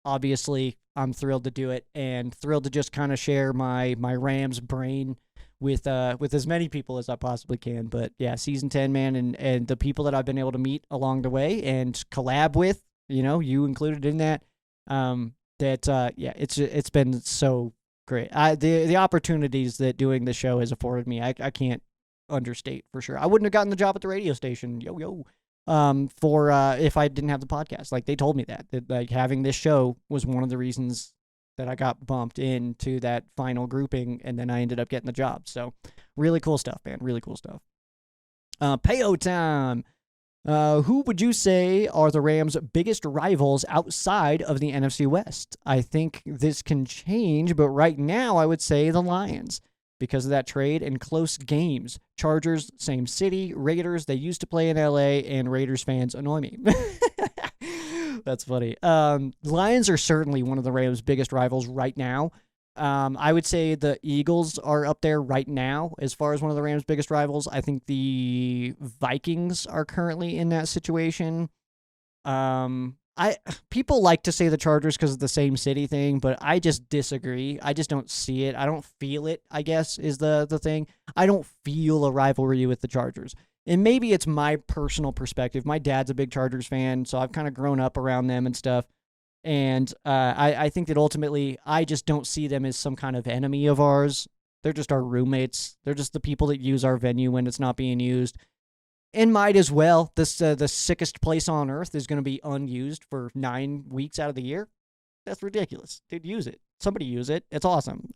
obviously I'm thrilled to do it and thrilled to just kind of share my Rams brain with as many people as I possibly can. But yeah, season 10, man, and the people that I've been able to meet along the way and collab with, you included in that. It's been so great. The opportunities that doing the show has afforded me, I can't understate for sure. I wouldn't have gotten the job at the radio station, for if I didn't have the podcast. Like, they told me that like having this show was one of the reasons that I got bumped into that final grouping, and then I ended up getting the job. So really cool stuff, man. Really cool stuff. Payo time. Who would you say are the Rams' biggest rivals outside of the NFC West? I think this can change, but right now I would say the Lions because of that trade and close games. Chargers, same city. Raiders, they used to play in LA, and Raiders fans annoy me. That's funny. Lions are certainly one of the Rams' biggest rivals right now. I would say the Eagles are up there right now as far as one of the Rams' biggest rivals. I think the Vikings are currently in that situation. People like to say the Chargers because of the same city thing, but I just disagree. I just don't see it. I don't feel it, I guess, is the thing. I don't feel a rivalry with the Chargers. And maybe it's my personal perspective. My dad's a big Chargers fan, so I've kind of grown up around them and stuff. And I think that ultimately, I just don't see them as some kind of enemy of ours. They're just our roommates. They're just the people that use our venue when it's not being used. And might as well. The sickest place on earth is going to be unused for 9 weeks out of the year. That's ridiculous. Dude, use it. Somebody use it. It's awesome.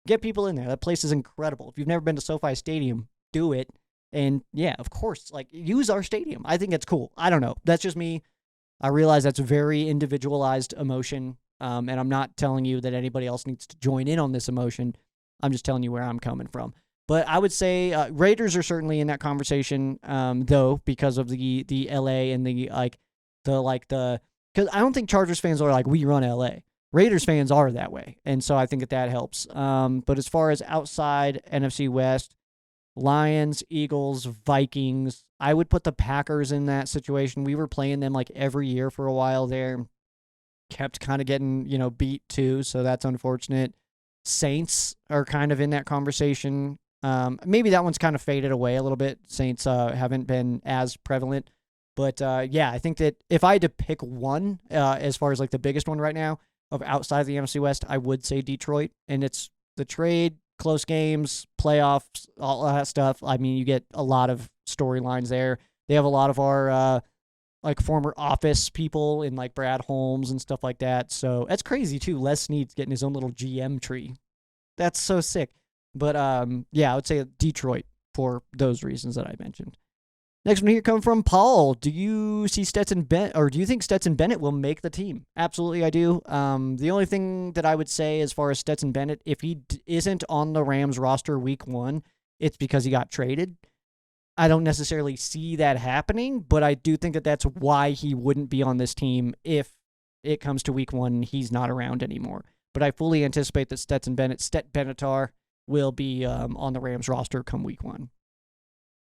Get people in there. That place is incredible. If you've never been to SoFi Stadium, do it. And yeah, of course, use our stadium. I think it's cool. I don't know. That's just me. I realize that's a very individualized emotion, and I'm not telling you that anybody else needs to join in on this emotion. I'm just telling you where I'm coming from. But I would say Raiders are certainly in that conversation, though, because of the LA and because I don't think Chargers fans are like, we run LA. Raiders fans are that way, and so I think that helps. But as far as outside NFC West, Lions, Eagles, Vikings, I would put the Packers in that situation. We were playing them every year for a while there. Kept kind of getting, beat too, so that's unfortunate. Saints are kind of in that conversation. Maybe that one's kind of faded away a little bit. Saints haven't been as prevalent. But yeah, I think that if I had to pick one, as far as the biggest one right now of outside of the NFC West, I would say Detroit. And it's the trade, close games, playoffs, all that stuff. I mean, you get a lot of storylines there. They have a lot of our former office people in Brad Holmes and stuff like that. So that's crazy too. Les Snead's getting his own little GM tree. That's so sick. But yeah, I would say Detroit for those reasons that I mentioned. Next one here coming from Paul. Do you think Stetson Bennett will make the team? Absolutely, I do. The only thing that I would say as far as Stetson Bennett, if he isn't on the Rams roster week 1, it's because he got traded. I don't necessarily see that happening, but I do think that that's why he wouldn't be on this team if it comes to week 1 and he's not around anymore. But I fully anticipate that Stet Benatar will be on the Rams roster come week 1.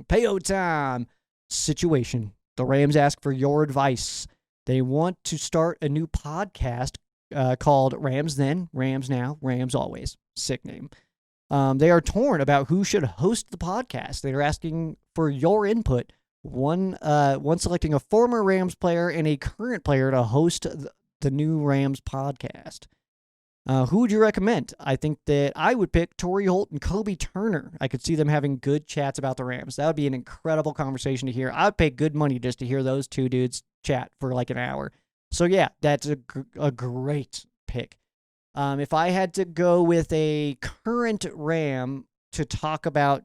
Payo time situation. The Rams ask for your advice. They want to start a new podcast called Rams Then, Rams Now, Rams Always. Sick name. They are torn about who should host the podcast. They are asking for your input. One selecting a former Rams player and a current player to host the new Rams podcast. Who would you recommend? I think that I would pick Torrey Holt and Kobe Turner. I could see them having good chats about the Rams. That would be an incredible conversation to hear. I would pay good money just to hear those two dudes chat for an hour. So yeah, that's a great pick. If I had to go with a current Ram to talk about,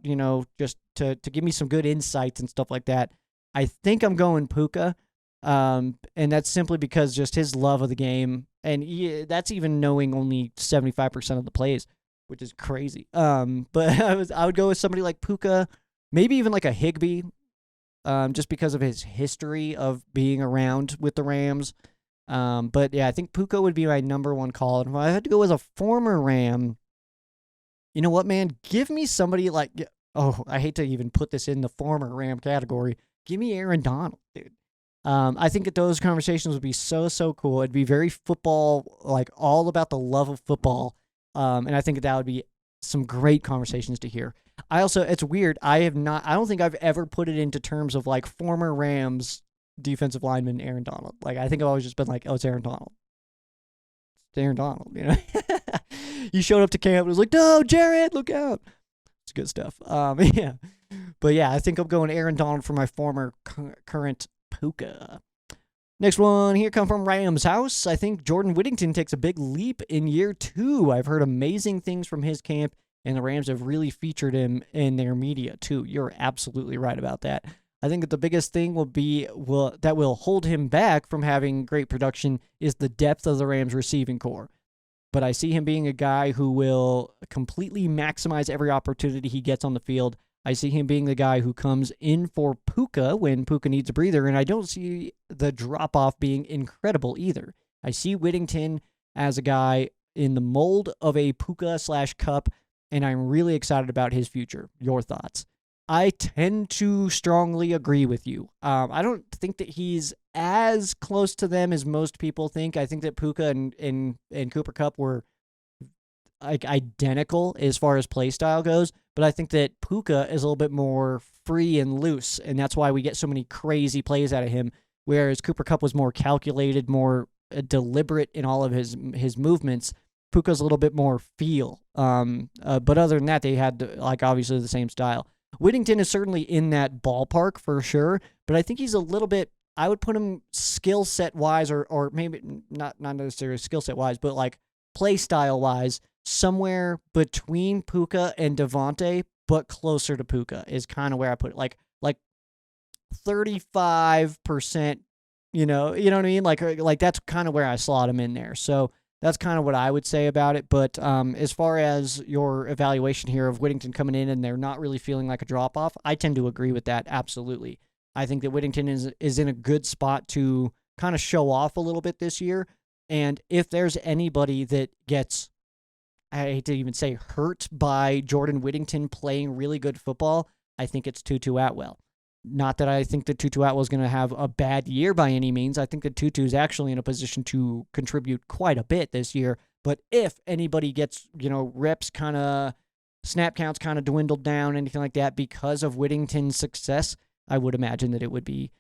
just to give me some good insights and stuff like that, I think I'm going Puka. And that's simply because just his love of the game, and that's even knowing only 75% of the plays, which is crazy. But I would go with somebody like Puka, maybe even like a Higbee, just because of his history of being around with the Rams. But yeah, I think Puka would be my number one call. And if I had to go as a former Ram, you know what, man? Give me somebody like, I hate to even put this in the former Ram category. Give me Aaron Donald, dude. I think that those conversations would be so cool. It'd be very football, like all about the love of football. And I think that would be some great conversations to hear. It's weird. I don't think I've ever put it into terms of like former Rams defensive lineman Aaron Donald. Like, I think I've always just been like, it's Aaron Donald. It's Aaron Donald, you know? You showed up to camp and was like, no, Jared, look out. It's good stuff. Yeah. But yeah, I think I'm going Aaron Donald for my former current Puka. Next one here come from Rams House. I think Jordan Whittington takes a big leap in year 2. I've heard amazing things from his camp, and the Rams have really featured him in their media too. You're absolutely right about that. I think that the biggest thing that will hold him back from having great production is the depth of the Rams receiving core. But I see him being a guy who will completely maximize every opportunity he gets on the field. I see him being the guy who comes in for Puka when Puka needs a breather, and I don't see the drop-off being incredible either. I see Whittington as a guy in the mold of a Puka/Cup, and I'm really excited about his future. Your thoughts? I tend to strongly agree with you. I don't think that he's as close to them as most people think. I think that Puka and Cooper Kupp were like identical as far as play style goes, but I think that Puka is a little bit more free and loose, and that's why we get so many crazy plays out of him, whereas Cooper Kupp was more calculated, more deliberate in all of his movements. Puka's a little bit more feel. But other than that, they had like obviously the same style. Whittington is certainly in that ballpark for sure, but I think he's a little bit, I would put him skill set wise, or maybe not necessarily skill set wise, but like play style wise, somewhere between Puka and Devontae, but closer to Puka is kind of where I put it. Like 35%, you know what I mean? Like that's kind of where I slot him in there. So that's kind of what I would say about it. But as far as your evaluation here of Whittington coming in and they're not really feeling like a drop-off, I tend to agree with that, absolutely. I think that Whittington is in a good spot to kind of show off a little bit this year. And if there's anybody that gets, I hate to even say hurt by Jordan Whittington playing really good football, I think it's Tutu Atwell. Not that I think that Tutu Atwell is going to have a bad year by any means. I think that Tutu is actually in a position to contribute quite a bit this year. But if anybody gets, reps kind of, snap counts kind of dwindled down, anything like that, because of Whittington's success, I would imagine that it would be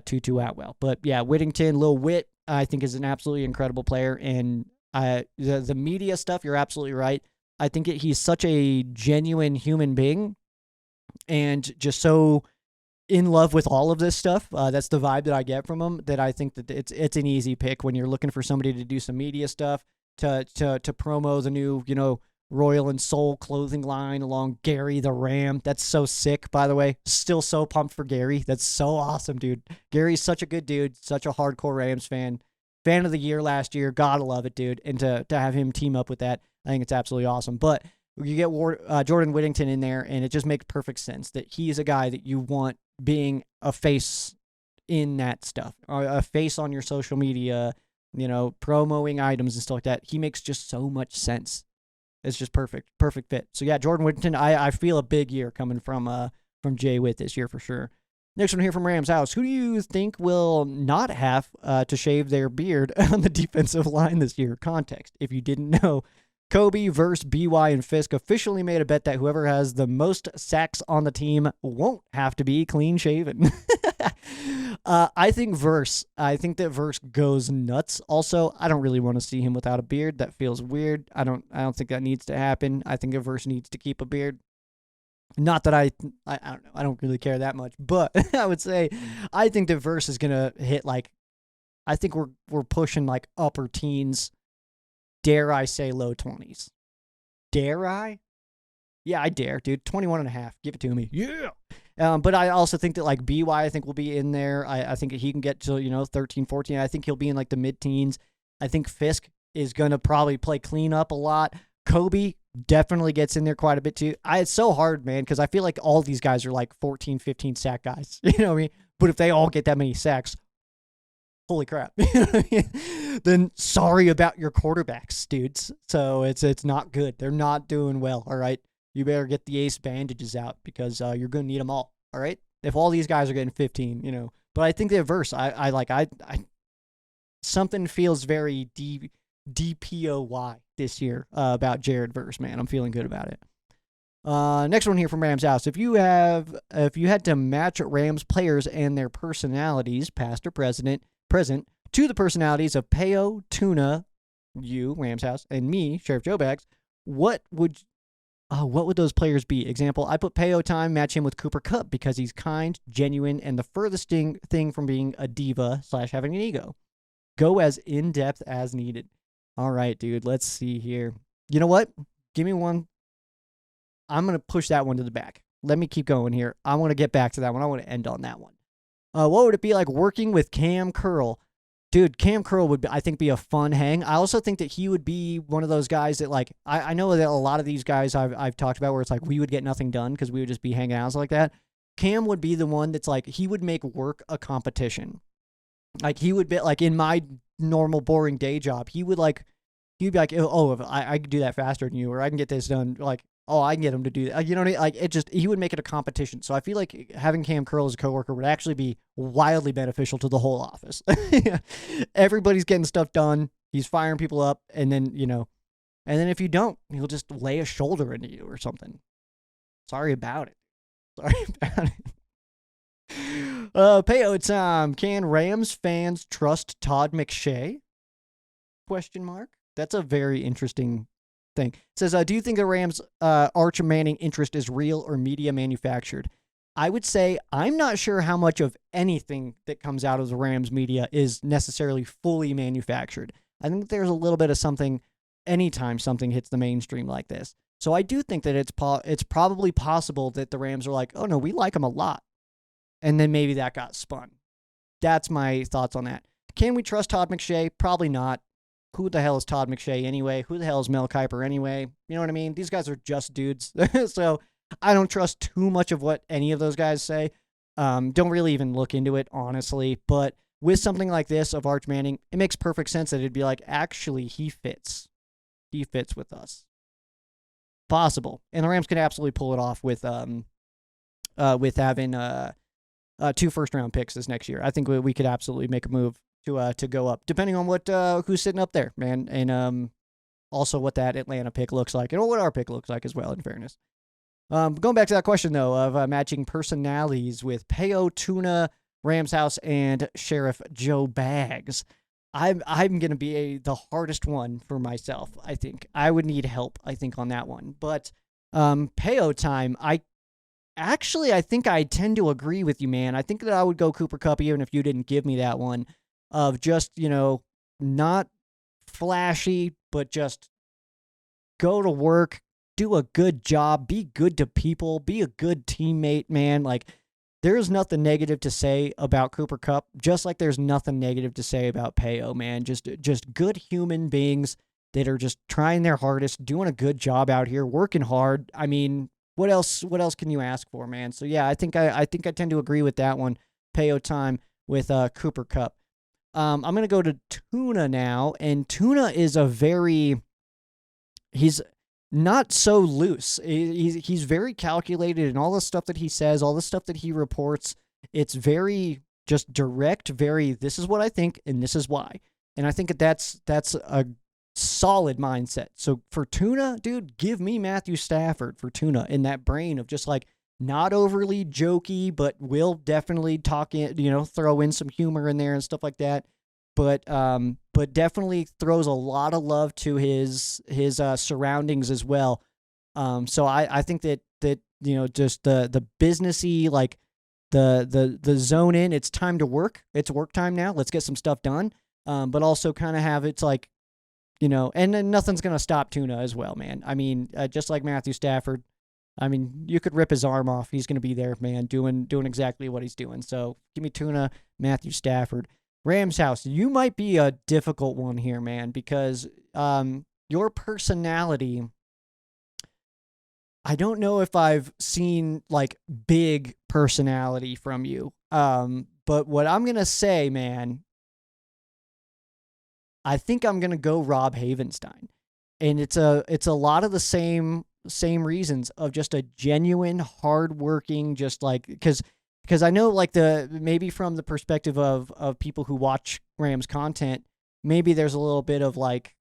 Tutu Atwell. But yeah, Whittington, Lil Whit, I think is an absolutely incredible player. And the media stuff, you're absolutely right. I think he's such a genuine human being and just so in love with all of this stuff. That's the vibe that I get from him, that I think that it's an easy pick when you're looking for somebody to do some media stuff, to promo the new, Royal and Soul clothing line along Gary the Ram. That's so sick, by the way. Still so pumped for Gary. That's so awesome, dude. Gary's such a good dude, such a hardcore Rams fan. Fan of the year last year. Gotta love it, dude. And to have him team up with that, I think it's absolutely awesome. But you get Jordan Whittington in there, and it just makes perfect sense that he's a guy that you want being a face in that stuff, a face on your social media, promoting items and stuff like that. He makes just so much sense. It's just perfect fit. So yeah, Jordan Whittington, I feel a big year coming from Jay Witt this year for sure. Next one here from Rams House. Who do you think will not have to shave their beard on the defensive line this year? Context, if you didn't know. Kobe versus BY and Fisk officially made a bet that whoever has the most sacks on the team won't have to be clean shaven. I think that Verse goes nuts. Also, I don't really want to see him without a beard. That feels weird. I don't think that needs to happen. I think Verse needs to keep a beard. Not that I don't know. I don't really care that much, but I would say I think that Verse is gonna hit I think we're pushing upper teens. Dare I say low 20s? Dare I? Yeah, I dare, dude. 21.5. Give it to me. Yeah. But I also think that like BY, I think will be in there. I think he can get to 13, 14. I think he'll be in like the mid-teens. I think Fisk is gonna probably play cleanup a lot. Kobe definitely gets in there quite a bit too. It's so hard, man, because I feel like all these guys are like 14, 15 sack guys. You know what I mean? But if they all get that many sacks, holy crap. You know what I mean? Then sorry about your quarterbacks, dudes. So it's not good. They're not doing well, all right? You better get the ace bandages out because you're going to need them all, all right? If all these guys are getting 15, But I think the verse, I something feels very DPOY this year about Jared Verse, man. I'm feeling good about it. Next one here from Rams House. If you had to match Rams players and their personalities, past or present, to the personalities of Peo, Tuna, you, Rams House, and me, Sheriff Joe Bags, what would those players be? Example, I put Peo time, match him with Cooper Kupp because he's kind, genuine, and the furthest thing from being a diva / having an ego. Go as in-depth as needed. All right, dude, let's see here. You know what? Give me one. I'm going to push that one to the back. Let me keep going here. I want to get back to that one. I want to end on that one. What would it be like working with Cam Curl? Dude, Cam Curl would, I think, be a fun hang. I also think that he would be one of those guys that, like, I know that a lot of these guys I've talked about where it's like we would get nothing done because we would just be hanging out like that. Cam would be the one that's like, he would make work a competition. Like, he would be, like, in my normal, boring day job, he'd be like, oh, if I can do that faster than you, or I can get this done, like, oh, I can get him to do that. You know what I mean? Like, he would make it a competition. So I feel like having Cam Curl as a coworker would actually be wildly beneficial to the whole office. Everybody's getting stuff done. He's firing people up. And then, and then if you don't, he'll just lay a shoulder into you or something. Sorry about it. Sorry about it. Payo time. Can Rams fans trust Todd McShay? ? That's a very interesting thing. It says, do you think the Rams' Arch Manning interest is real or media manufactured? I would say I'm not sure how much of anything that comes out of the Rams media is necessarily fully manufactured. I think there's a little bit of something anytime something hits the mainstream like this. So I do think that it's probably possible that the Rams are like, oh no, we like him a lot. And then maybe that got spun. That's my thoughts on that. Can we trust Todd McShay? Probably not. Who the hell is Todd McShay anyway? Who the hell is Mel Kiper anyway? You know what I mean? These guys are just dudes. So I don't trust too much of what any of those guys say. Don't really even look into it, honestly. But with something like this of Arch Manning, it makes perfect sense that it'd be like, actually, he fits. He fits with us. Possible. And the Rams could absolutely pull it off with having 2 first-round picks this next year. I think we could absolutely make a move to go up, depending on what who's sitting up there, man, and also what that Atlanta pick looks like, and what our pick looks like as well, in fairness. Going back to that question, though, of matching personalities with Peo, Tuna, Rams House, and Sheriff Joe Bags, I'm going to be the hardest one for myself, I think. I would need help, I think, on that one. But Peo time, I think I tend to agree with you, man. I think that I would go Cooper Kupp even if you didn't give me that one. Of just, not flashy, but just go to work, do a good job, be good to people, be a good teammate, man. Like, there's nothing negative to say about Cooper Kupp, just like there's nothing negative to say about Peo, man. Just good human beings that are just trying their hardest, doing a good job out here, working hard. I mean, what else can you ask for, man? So yeah, I think I tend to agree with that one. Peo time with Cooper Kupp. I'm going to go to Tuna now, and Tuna is he's not so loose. He's very calculated in all the stuff that he says, all the stuff that he reports. It's very just direct, this is what I think, and this is why. And I think that's a solid mindset. So for Tuna, dude, give me Matthew Stafford for Tuna in that brain of just like, not overly jokey, but will definitely throw in some humor in there and stuff like that. But definitely throws a lot of love to his surroundings as well. So I think that just the businessy, like the zone in, it's time to work. It's work time now. Let's get some stuff done. But also kind of have it's like, and then nothing's gonna stop Tuna as well, man. I mean, just like Matthew Stafford. I mean, you could rip his arm off. He's going to be there, man, doing exactly what he's doing. So give me Tuna, Matthew Stafford. Rams house, you might be a difficult one here, man, because your personality, I don't know if I've seen like big personality from you. But what I'm going to say, man, I think I'm going to go Rob Havenstein. And it's a lot of the same reasons of just a genuine, hardworking, just like, because I know like maybe from the perspective of people who watch Rams content, maybe there's a little bit of like,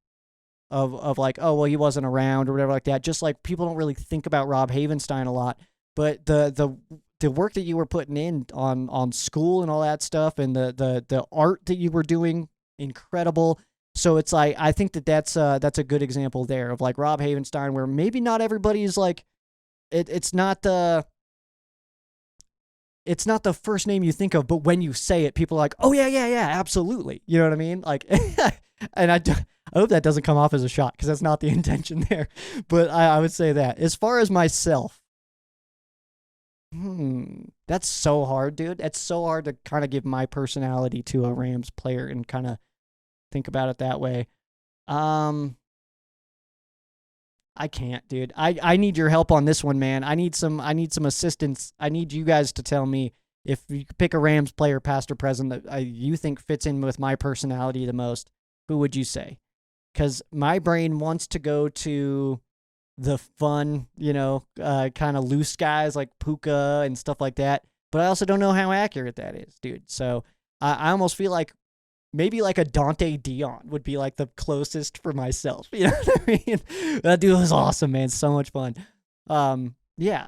of like, oh, well, he wasn't around or whatever like that. Just like people don't really think about Rob Havenstein a lot, but the work that you were putting in on school and all that stuff, and the art that you were doing, incredible. So it's like, I think that's a good example there of like Rob Havenstein, where maybe not everybody's like, it's not the first name you think of, but when you say it, people are like, oh yeah, absolutely. You know what I mean? Like, and I hope that doesn't come off as a shot, because that's not the intention there. But I would say that. As far as myself, that's so hard, dude. It's so hard to kind of give my personality to a Rams player and kind of think about it that way. I can't, dude. I need your help on this one, man. I need some assistance. I need you guys to tell me if you could pick a Rams player, past or present, that you think fits in with my personality the most. Who would you say? Because my brain wants to go to the fun, kind of loose guys like Puka and stuff like that. But I also don't know how accurate that is, dude. So I almost feel like maybe like a Dante Dion would be like the closest for myself. You know what I mean? That dude was awesome, man. So much fun. Yeah,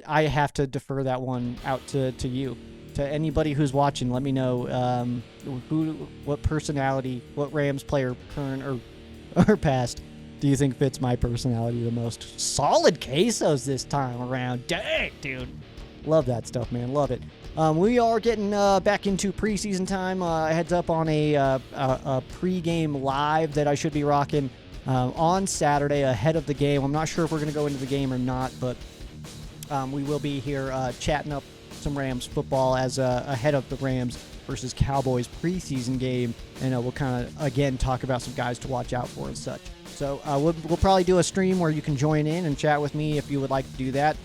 I have to defer that one out to you. To anybody who's watching, let me know what personality, what Rams player, current or past, do you think fits my personality the most? Solid quesos this time around. Dang, dude. Love that stuff, man. Love it. We are getting back into preseason time. Heads up on a pregame live that I should be rocking on Saturday ahead of the game. I'm not sure if we're going to go into the game or not, but we will be here chatting up some Rams football as ahead of the Rams versus Cowboys preseason game, and we'll kind of again talk about some guys to watch out for and such. So we'll probably do a stream where you can join in and chat with me if you would like to do that.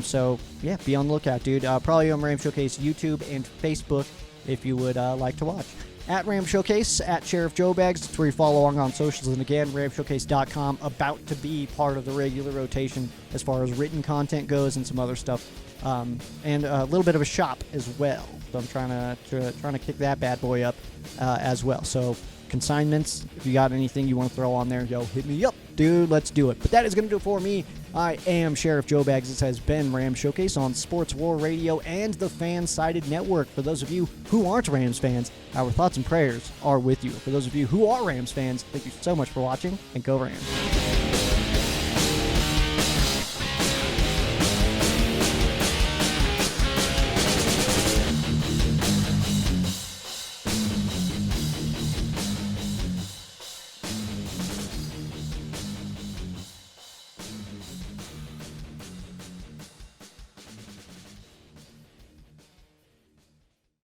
So yeah, be on the lookout, dude. Probably on Rams Showcase YouTube and Facebook if you would like to watch. At Rams Showcase, at Sheriff Joe Bags, it's where you follow along on socials. And again, ramshowcase.com, about to be part of the regular rotation as far as written content goes and some other stuff. And a little bit of a shop as well. So I'm trying to kick that bad boy up as well. So consignments, if you got anything you want to throw on there, yo, hit me up, dude. Let's do it. But that is going to do it for me. I am Sheriff Joe Bags. This has been Rams Showcase on Sports War Radio and the Fan-Sided Network. For those of you who aren't Rams fans, our thoughts and prayers are with you. For those of you who are Rams fans, thank you so much for watching, and go Rams.